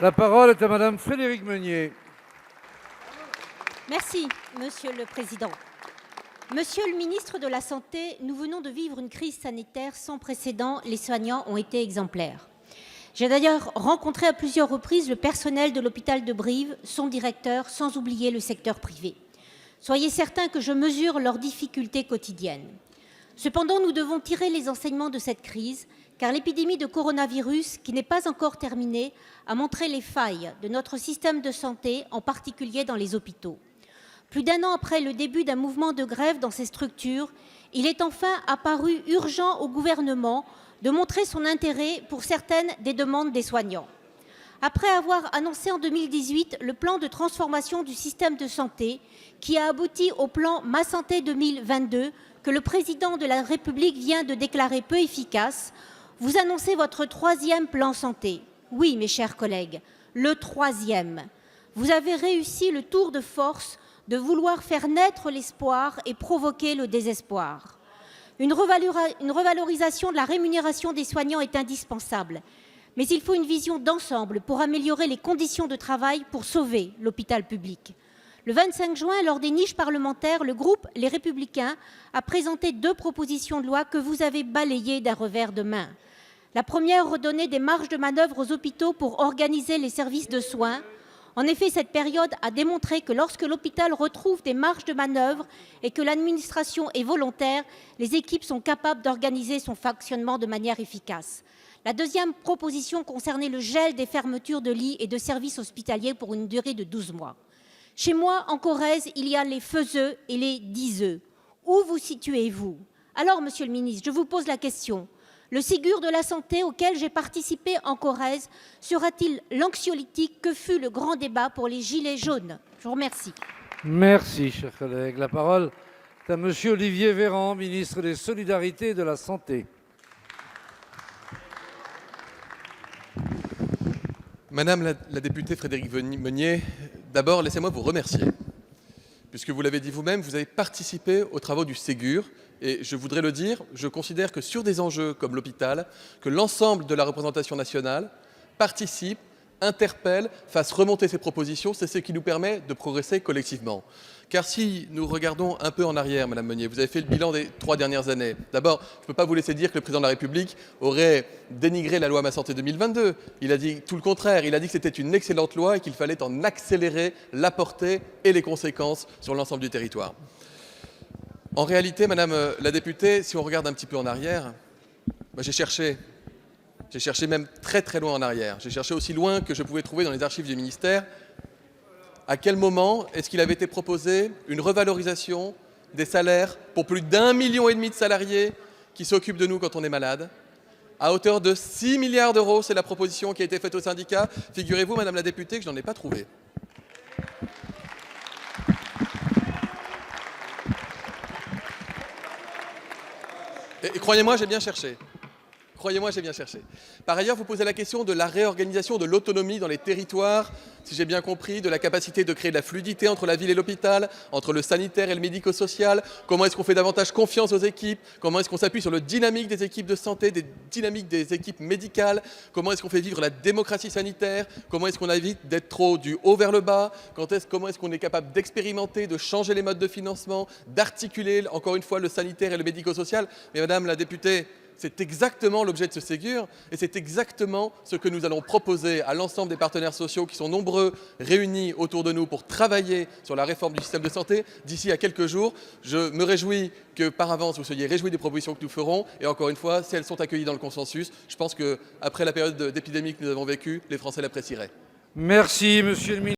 La parole est à Madame Frédérique Meunier. Merci, Monsieur le Président. Monsieur le ministre de la Santé, nous venons de vivre une crise sanitaire sans précédent. Les soignants ont été exemplaires. J'ai d'ailleurs rencontré à plusieurs reprises le personnel de l'hôpital de Brive, son directeur, sans oublier le secteur privé. Soyez certains que je mesure leurs difficultés quotidiennes. Cependant, nous devons tirer les enseignements de cette crise, car l'épidémie de coronavirus, qui n'est pas encore terminée, a montré les failles de notre système de santé, en particulier dans les hôpitaux. Plus d'un an après le début d'un mouvement de grève dans ces structures, il est enfin apparu urgent au gouvernement de montrer son intérêt pour certaines des demandes des soignants. Après avoir annoncé en 2018 le plan de transformation du système de santé, qui a abouti au plan Ma Santé 2022, que le président de la République vient de déclarer peu efficace, vous annoncez votre troisième plan santé. Oui, mes chers collègues, le troisième. Vous avez réussi le tour de force de vouloir faire naître l'espoir et provoquer le désespoir. Une revalorisation de la rémunération des soignants est indispensable, mais il faut une vision d'ensemble pour améliorer les conditions de travail pour sauver l'hôpital public. Le 25 juin, lors des niches parlementaires, le groupe Les Républicains a présenté 2 propositions de loi que vous avez balayées d'un revers de main. La première, redonner des marges de manœuvre aux hôpitaux pour organiser les services de soins. En effet, cette période a démontré que lorsque l'hôpital retrouve des marges de manœuvre et que l'administration est volontaire, les équipes sont capables d'organiser son fonctionnement de manière efficace. La deuxième proposition concernait le gel des fermetures de lits et de services hospitaliers pour une durée de 12 mois. Chez moi, en Corrèze, il y a les Feuzeux et les Diseux. Où vous situez-vous? Alors, Monsieur le ministre, je vous pose la question. Le Ségur de la santé auquel j'ai participé en Corrèze sera-t-il l'anxiolytique que fut le grand débat pour les gilets jaunes? Je vous remercie. Merci, cher collègue. La parole est à Monsieur Olivier Véran, ministre des Solidarités et de la Santé. Madame la députée Frédérique Meunier, d'abord, laissez-moi vous remercier. Puisque vous l'avez dit vous-même, vous avez participé aux travaux du Ségur. Et je voudrais le dire, je considère que sur des enjeux comme l'hôpital, que l'ensemble de la représentation nationale participe, interpelle, fasse remonter ses propositions. C'est ce qui nous permet de progresser collectivement. Car si nous regardons un peu en arrière, Madame Meunier, vous avez fait le bilan des 3 dernières années. D'abord, je ne peux pas vous laisser dire que le président de la République aurait dénigré la loi Ma Santé 2022. Il a dit tout le contraire. Il a dit que c'était une excellente loi et qu'il fallait en accélérer la portée et les conséquences sur l'ensemble du territoire. En réalité, Madame la députée, si on regarde un petit peu en arrière, j'ai cherché même très très loin en arrière. J'ai cherché aussi loin que je pouvais trouver dans les archives du ministère. À quel moment est-ce qu'il avait été proposé une revalorisation des salaires pour plus d'1,5 million de salariés qui s'occupent de nous quand on est malade? À hauteur de 6 milliards d'euros, c'est la proposition qui a été faite aux syndicats. Figurez-vous, Madame la députée, que je n'en ai pas trouvé. Et croyez-moi, j'ai bien cherché. Croyez-moi, j'ai bien cherché. Par ailleurs, vous posez la question de la réorganisation de l'autonomie dans les territoires, si j'ai bien compris, de la capacité de créer de la fluidité entre la ville et l'hôpital, entre le sanitaire et le médico-social. Comment est-ce qu'on fait davantage confiance aux équipes? Comment est-ce qu'on s'appuie sur le dynamique des équipes de santé, des dynamiques des équipes médicales? Comment est-ce qu'on fait vivre la démocratie sanitaire? Comment est-ce qu'on évite d'être trop du haut vers le bas? Comment est-ce qu'on est capable d'expérimenter, de changer les modes de financement, d'articuler, encore une fois, le sanitaire et le médico-social? Mais Madame la députée, c'est exactement l'objet de ce Ségur et c'est exactement ce que nous allons proposer à l'ensemble des partenaires sociaux qui sont nombreux, réunis autour de nous pour travailler sur la réforme du système de santé d'ici à quelques jours. Je me réjouis que par avance vous soyez réjouis des propositions que nous ferons et encore une fois, si elles sont accueillies dans le consensus, je pense qu'après la période d'épidémie que nous avons vécue, les Français l'apprécieraient. Merci, Monsieur le ministre.